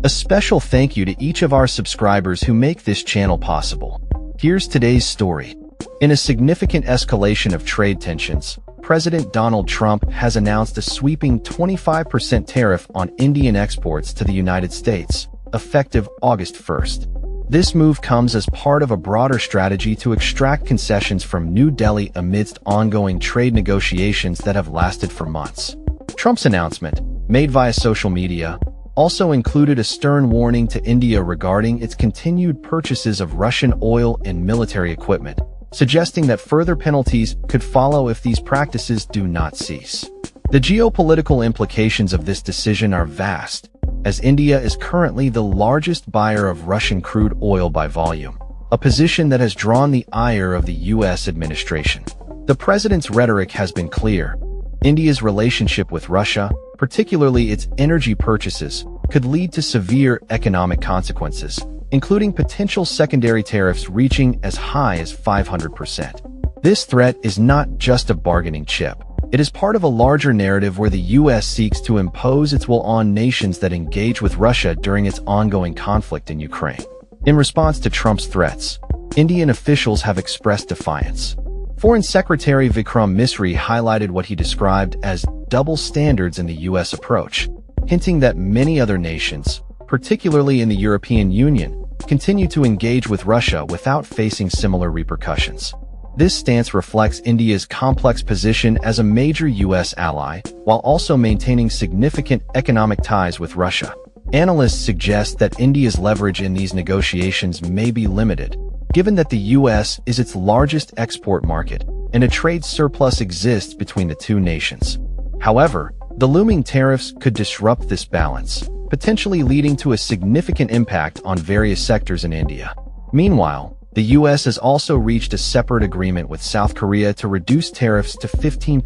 A special thank you to each of our subscribers who make this channel possible. Here's today's story. In a significant escalation of trade tensions, President Donald Trump has announced a sweeping 25% tariff on Indian exports to the United States, effective August 1st. This move comes as part of a broader strategy to extract concessions from New Delhi amidst ongoing trade negotiations that have lasted for months. Trump's announcement, made via social media, also included a stern warning to India regarding its continued purchases of Russian oil and military equipment, suggesting that further penalties could follow if these practices do not cease. The geopolitical implications of this decision are vast, as India is currently the largest buyer of Russian crude oil by volume, a position that has drawn the ire of the U.S. administration. The president's rhetoric has been clear. India's relationship with Russia, particularly its energy purchases, could lead to severe economic consequences, including potential secondary tariffs reaching as high as 500%. This threat is not just a bargaining chip. It is part of a larger narrative where the U.S. seeks to impose its will on nations that engage with Russia during its ongoing conflict in Ukraine. In response to Trump's threats, Indian officials have expressed defiance. Foreign Secretary Vikram Misri highlighted what he described as double standards in the U.S. approach, hinting that many other nations, particularly in the European Union, continue to engage with Russia without facing similar repercussions. This stance reflects India's complex position as a major U.S. ally, while also maintaining significant economic ties with Russia. Analysts suggest that India's leverage in these negotiations may be limited, given that the U.S. is its largest export market and a trade surplus exists between the two nations. However, the looming tariffs could disrupt this balance, potentially leading to a significant impact on various sectors in India. Meanwhile, the U.S. has also reached a separate agreement with South Korea to reduce tariffs to 15%,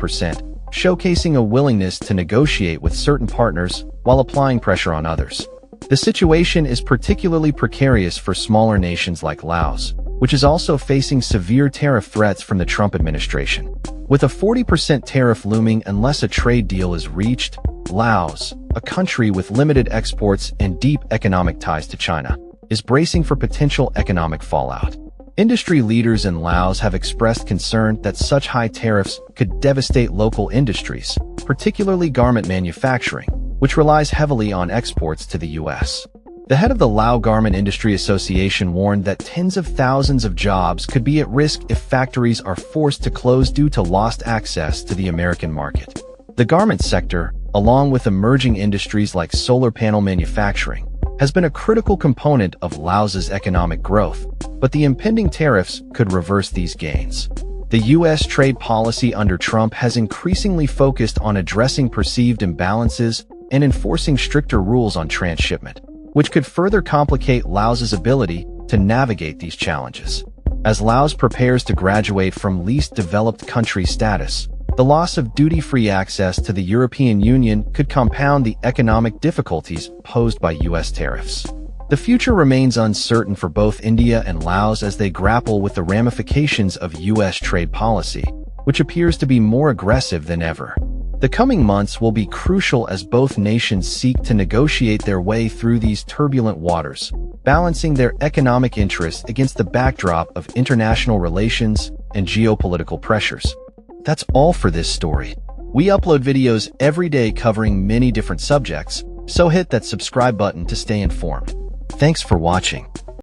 showcasing a willingness to negotiate with certain partners while applying pressure on others. The situation is particularly precarious for smaller nations like Laos, which is also facing severe tariff threats from the Trump administration. With a 40% tariff looming unless a trade deal is reached, Laos, a country with limited exports and deep economic ties to China, is bracing for potential economic fallout. Industry leaders in Laos have expressed concern that such high tariffs could devastate local industries, particularly garment manufacturing, which relies heavily on exports to the U.S. The head of the Lao Garment Industry Association warned that tens of thousands of jobs could be at risk if factories are forced to close due to lost access to the American market. The garment sector, along with emerging industries like solar panel manufacturing, has been a critical component of Laos's economic growth, but the impending tariffs could reverse these gains. The U.S. trade policy under Trump has increasingly focused on addressing perceived imbalances and enforcing stricter rules on transshipment, which could further complicate Laos's ability to navigate these challenges. As Laos prepares to graduate from least developed country status, the loss of duty-free access to the European Union could compound the economic difficulties posed by U.S. tariffs. The future remains uncertain for both India and Laos as they grapple with the ramifications of U.S. trade policy, which appears to be more aggressive than ever. The coming months will be crucial as both nations seek to negotiate their way through these turbulent waters, balancing their economic interests against the backdrop of international relations and geopolitical pressures. That's all for this story. We upload videos every day covering many different subjects, so hit that subscribe button to stay informed. Thanks for watching.